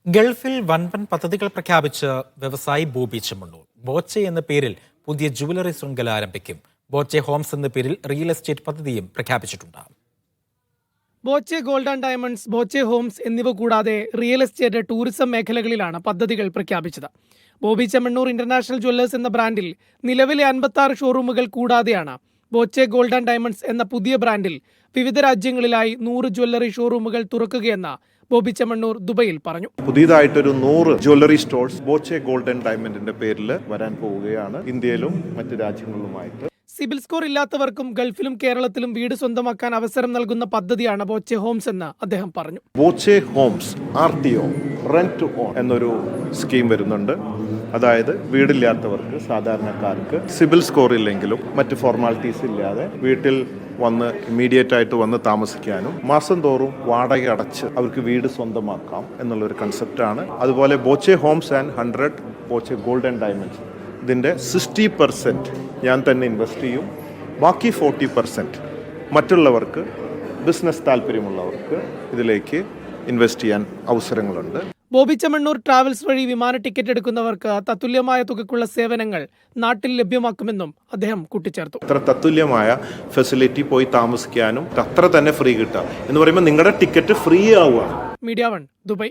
ഗൾഫിൽ വൻപൻ പദ്ധതികൾ പ്രഖ്യാപിച്ച് വ്യവസായി ബോബി ചെമ്മണ്ണൂർ. ബോച്ചെ എന്ന പേരിൽ പുതിയ ജുവലറി ശൃംഖല ആരംഭിക്കും. ബോച്ചെ ഹോംസ് എന്ന പേരിൽ റിയൽ എസ്റ്റേറ്റ് പദ്ധതിയും പ്രഖ്യാപിച്ചിട്ടുണ്ട്. Boche gold and diamonds, Boche homes എന്നിവ കൂടാതെ റിയൽ എസ്റ്റേറ്റ്, ടൂറിസം മേഖലകളിലാണ് പദ്ധതികൾ പ്രഖ്യാപിച്ചത്. ബോബി ചെമ്മണ്ണൂർ ഇന്റർനാഷണൽ ജ്വല്ലേഴ്സ് എന്ന ബ്രാൻഡിൽ നിലവിലെ 56 ഷോറൂമുകൾ കൂടാതെയാണ് ബോച്ചെ ഗോൾഡ് ആൻഡ് ഡയമണ്ട്സ് എന്ന പുതിയ ബ്രാൻഡിൽ വിവിധ രാജ്യങ്ങളിലായി 100 ജ്വല്ലറി ഷോറൂമുകൾ തുറക്കുകയെന്ന് ബോബി ചെമ്മണ്ണൂർ ദുബൈയിൽ പറഞ്ഞു. പുതിയതായിട്ടൊരു 100 jewellery stores Boche gold and ഡയമണ്ടിന്റെ പേരിൽ വരാൻ പോവുകയാണ്. ഇന്ത്യയിലും മറ്റ് രാജ്യങ്ങളിലുമായിട്ട് സിബിൽ സ്കോർ ഇല്ലാത്തവർക്കും ഗൾഫിലും കേരളത്തിലും വീട് സ്വന്തമാക്കാൻ അവസരം നൽകുന്ന പദ്ധതിയാണ് ബോച്ചെ ഹോംസ് എന്ന് അദ്ദേഹം പറഞ്ഞു. Boche homes RTO rent to own എന്നൊരു സ്കീം വരുന്നുണ്ട്. അതായത് വീടില്ലാത്തവർക്ക്, സാധാരണക്കാർക്ക് സിബിൽ സ്കോർ ഇല്ലെങ്കിലും മറ്റ് ഫോർമാലിറ്റീസ് ഇല്ലാതെ വീട്ടിൽ വന്ന് ഇമ്മീഡിയറ്റ് ആയിട്ട് വന്ന് താമസിക്കാനും മാസം തോറും വാടക അടച്ച് അവർക്ക് വീട് സ്വന്തമാക്കാം എന്നുള്ളൊരു കൺസെപ്റ്റാണ്. അതുപോലെ Boche Holmes and 100 Boche gold and diamonds ഇതിൻ്റെ 60% ഞാൻ തന്നെ ഇൻവെസ്റ്റ് ചെയ്യും. ബാക്കി 40% മറ്റുള്ളവർക്ക്, ബിസിനസ് താല്പര്യമുള്ളവർക്ക് ഇതിലേക്ക് ഇൻവെസ്റ്റ് ചെയ്യാൻ അവസരങ്ങളുണ്ട്. ബോബി ചെമ്മണ്ണൂർ ട്രാവൽസ് വഴി വിമാന ടിക്കറ്റ് എടുക്കുന്നവർക്ക് തത്തുല്യമായ തുകയ്ക്കുള്ള സേവനങ്ങൾ നാട്ടിൽ ലഭ്യമാക്കുമെന്നും അദ്ദേഹം കൂട്ടിച്ചേർത്തു. അത്ര തത്തുല്യമായ ഫെസിലിറ്റി, പോയി താമസിക്കാനും അത്ര തന്നെ ഫ്രീ കിട്ടുക എന്ന് പറയുമ്പോൾ നിങ്ങളുടെ ടിക്കറ്റ് ഫ്രീ ആവുക. Media 1 Dubai.